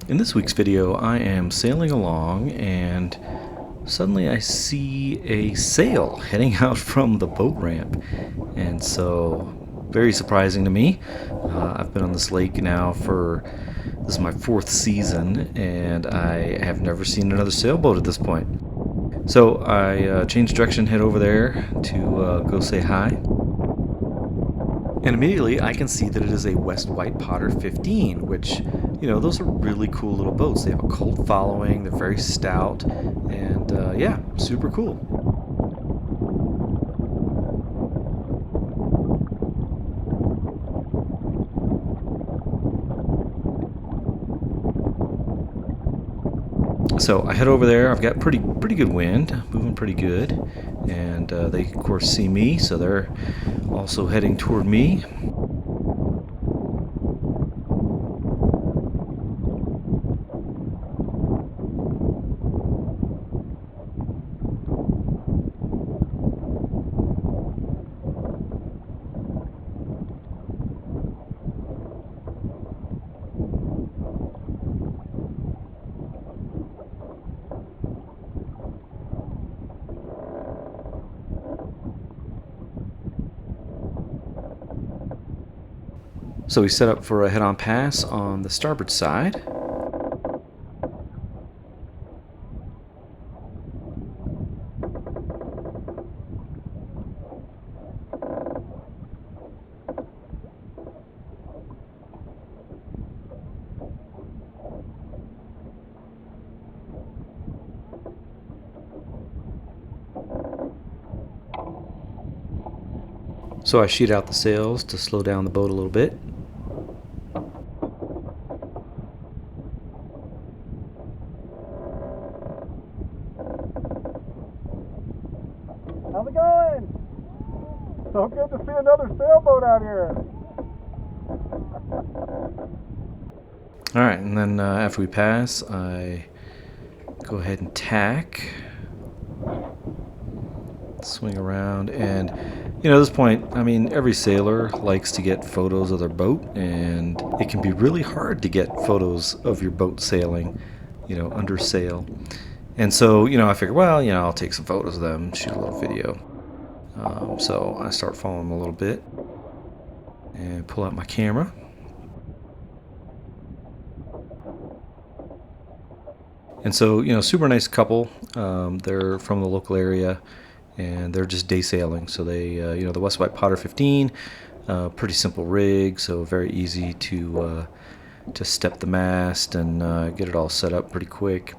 In this week's video, I am sailing along and suddenly I see a sail heading out from the boat ramp. And so, very surprising to me. I've been on this lake now this is my fourth season, and I have never seen another sailboat at this point. So I changed direction, head over there to go say hi. And immediately I can see that it is a West Wight Potter 15, which, those are really cool little boats. They have a cult following, they're very stout, and yeah, super cool. So I head over there. I've got pretty good wind, moving pretty good, and they of course see me, so they're also heading toward me. So we set up for a head-on pass on the starboard side. So I sheet out the sails to slow down the boat a little bit. How's it going? So good to see another sailboat out here. Alright, and then after we pass, I go ahead and tack. Swing around, and at this point, I mean, every sailor likes to get photos of their boat, and it can be really hard to get photos of your boat sailing, under sail. And so, I figure, well, I'll take some photos of them, shoot a little video. So I start following them a little bit and pull out my camera. And so, super nice couple. They're from the local area, and they're just day sailing. So they, the West Wight Potter 15, pretty simple rig, so very easy to step the mast and get it all set up pretty quick.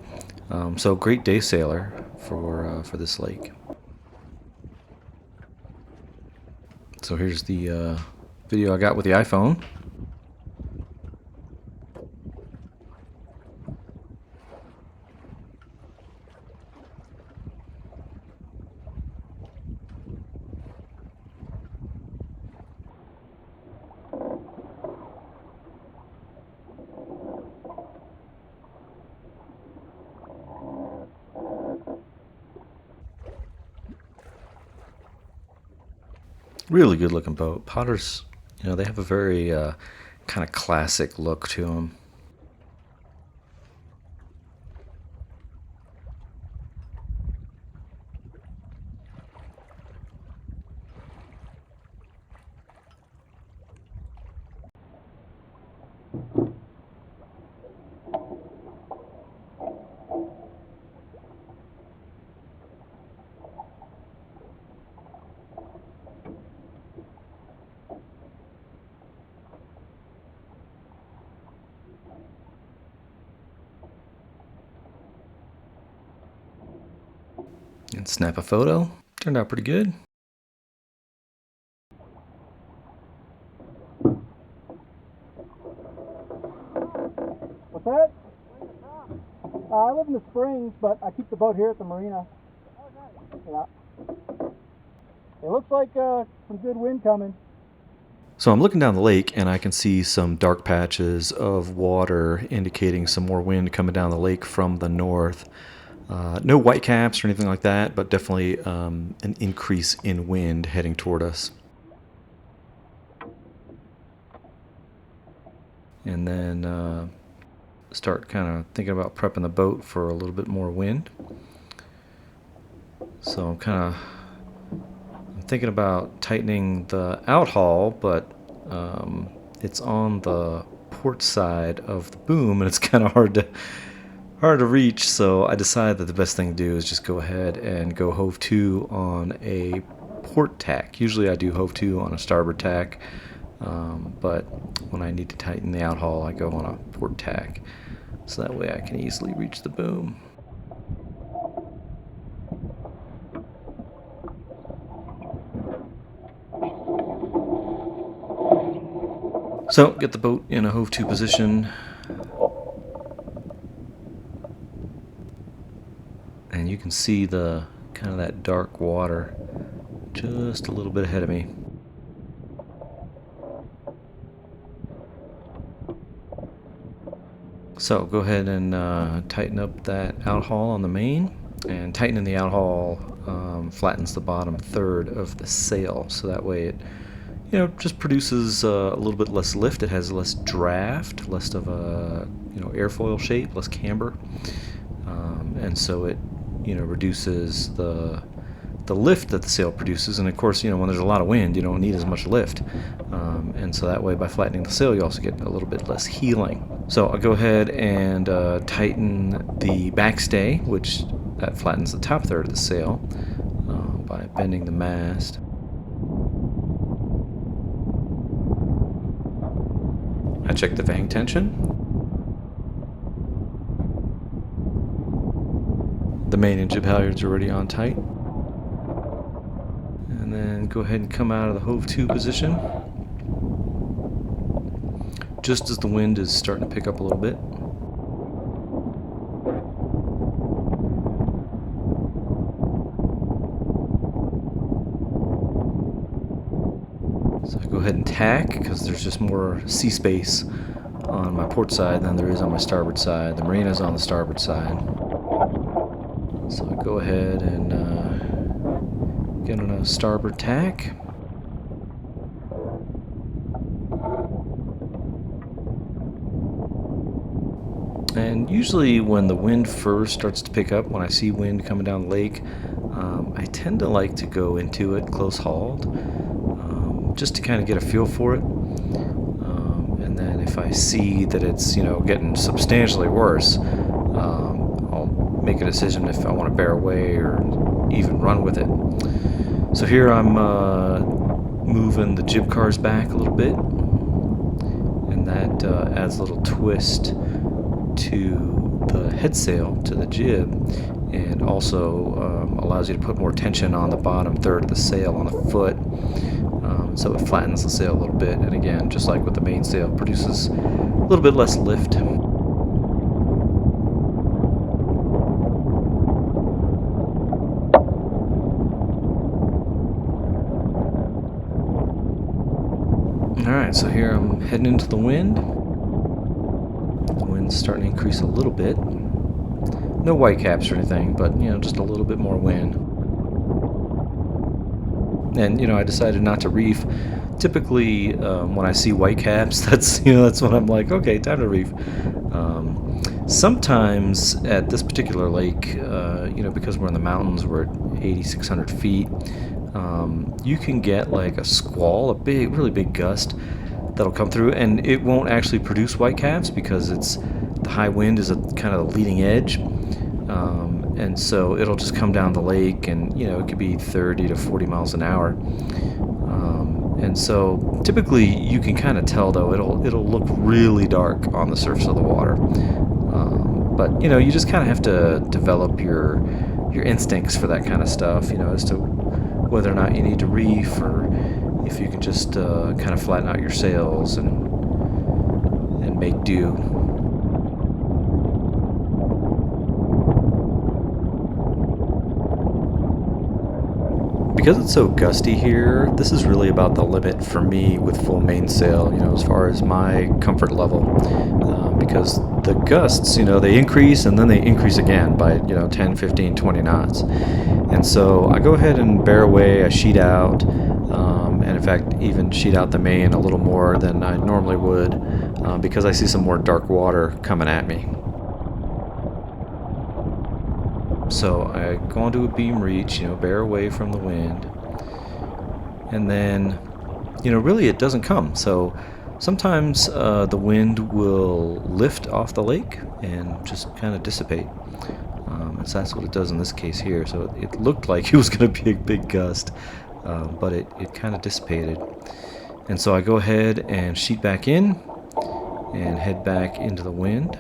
So great day sailor for this lake. So here's the video I got with the iPhone. Really good looking boat. Potters, they have a very kind of classic look to them. And snap a photo. Turned out pretty good. What's that? I live in the Springs, but I keep the boat here at the marina. Yeah. It looks like some good wind coming. So I'm looking down the lake, and I can see some dark patches of water indicating some more wind coming down the lake from the north. No whitecaps or anything like that, but definitely an increase in wind heading toward us. And then start kind of thinking about prepping the boat for a little bit more wind. So I'm thinking about tightening the outhaul, but it's on the port side of the boom, and it's kind of hard to reach. So I decided that the best thing to do is just go ahead and go hove to on a port tack. Usually I do hove to on a starboard tack, but when I need to tighten the outhaul, I go on a port tack, so that way I can easily reach the boom. So get the boat in a hove to position, and you can see the kind of that dark water just a little bit ahead of me. So go ahead and tighten up that outhaul on the main, and tightening the outhaul flattens the bottom third of the sail, so that way it just produces a little bit less lift. It has less draft, less of a airfoil shape, less camber, and so it reduces the lift that the sail produces. And of course, when there's a lot of wind, you don't need as much lift, and so that way, by flattening the sail, you also get a little bit less heeling. So I'll go ahead and tighten the backstay, which that flattens the top third of the sail, by bending the mast. I check the vang tension. The main and jib halyards are already on tight. And then go ahead and come out of the hove to position, just as the wind is starting to pick up a little bit. So I go ahead and tack, because there's just more sea space on my port side than there is on my starboard side. The marina's on the starboard side. So I go ahead and get on a starboard tack. And usually when the wind first starts to pick up, when I see wind coming down the lake, I tend to like to go into it close hauled, just to kind of get a feel for it. And then if I see that it's getting substantially worse, I'll make a decision if I want to bear away or even run with it. So here I'm moving the jib cars back a little bit, and that adds a little twist to the head sail, to the jib, and also allows you to put more tension on the bottom third of the sail on the foot, so it flattens the sail a little bit, and again, just like with the main sail, produces a little bit less lift. Alright, so here I'm heading into the wind. The wind's starting to increase a little bit. No whitecaps or anything, but just a little bit more wind. And I decided not to reef. Typically, when I see whitecaps, that's when I'm like, okay, time to reef. Sometimes at this particular lake, because we're in the mountains, we're at 8,600 feet. You can get like a squall, a really big gust that'll come through, and it won't actually produce whitecaps because the high wind is kind of the leading edge, and so it'll just come down the lake, and it could be 30 to 40 miles an hour. And so typically you can kind of tell, though, it'll look really dark on the surface of the water. But you just kind of have to develop your instincts for that kind of stuff, as to whether or not you need to reef, or if you can just kind of flatten out your sails and make do. Because it's so gusty here, this is really about the limit for me with full mainsail, as far as my comfort level. Because the gusts, they increase and then they increase again by, 10, 15, 20 knots. And so I go ahead and bear away, I sheet out, and in fact, even sheet out the main a little more than I normally would because I see some more dark water coming at me. So I go onto a beam reach, bear away from the wind, and then, really it doesn't come. So sometimes the wind will lift off the lake and just kind of dissipate. And so that's what it does in this case here. So it looked like it was going to be a big gust, but it kind of dissipated. And so I go ahead and sheet back in and head back into the wind.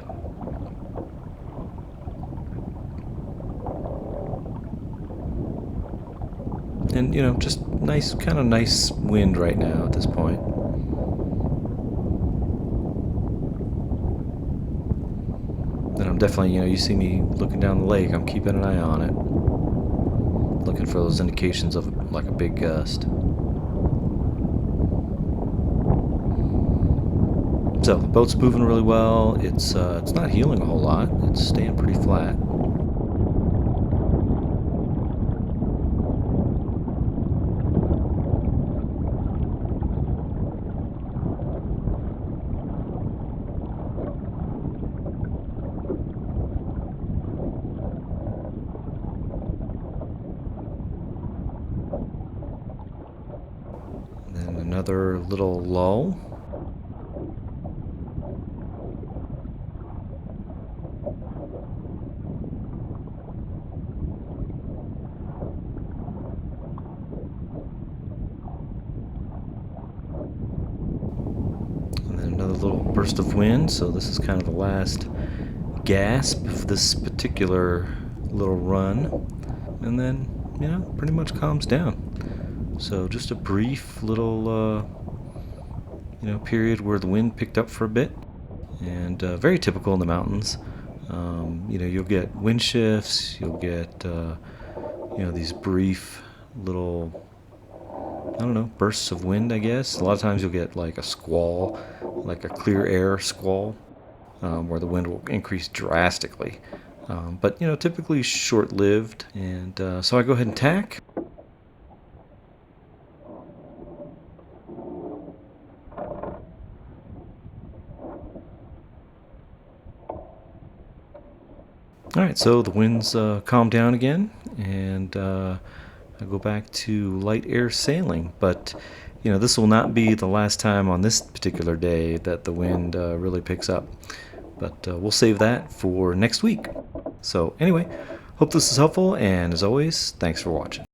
And, just kind of nice wind right now at this point. And I'm definitely, you see me looking down the lake, I'm keeping an eye on it. Looking for those indications of like a big gust. So the boat's moving really well. It's not heeling a whole lot. It's staying pretty flat. Then another little lull. And then another little burst of wind. So this is kind of the last gasp of this particular little run. And then, pretty much calms down. So just a brief little, period where the wind picked up for a bit, and very typical in the mountains. You'll get wind shifts, you'll get, these brief little, I don't know, bursts of wind, I guess. A lot of times you'll get like a squall, like a clear air squall, where the wind will increase drastically. But, typically short-lived. And so I go ahead and tack. Alright, so the winds calm down again, and I go back to light air sailing. But, this will not be the last time on this particular day that the wind really picks up. But we'll save that for next week. So anyway, hope this is helpful, and as always, thanks for watching.